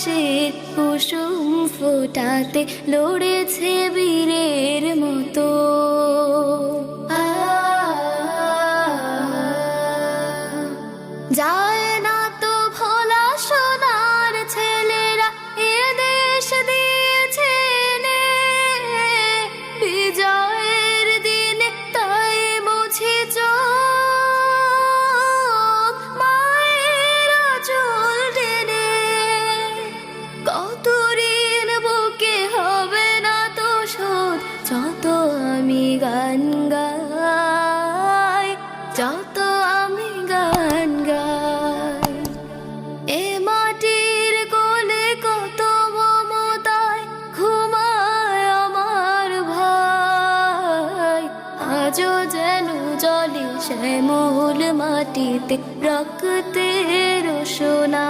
দিবসের কুসুম ফোটাতে লড়েছে বীরের মতো। যায় না তো ভোলা সোনার ছেলেরা এ দেশ দিয়েছে বিজয়ের দিনে, তাই মুছে চোখ মায়ের আঁচল টেনে। কত ঋণ বুকে হবে না তো শোধ, যত আমি গান গাই, যত আমি গান গাই। এ মাটির কোলে কত মমতায় ঘুমায় আমার ভাই, আজও যেন জলে শ্যামল মাটিতে রক্তের সোনা।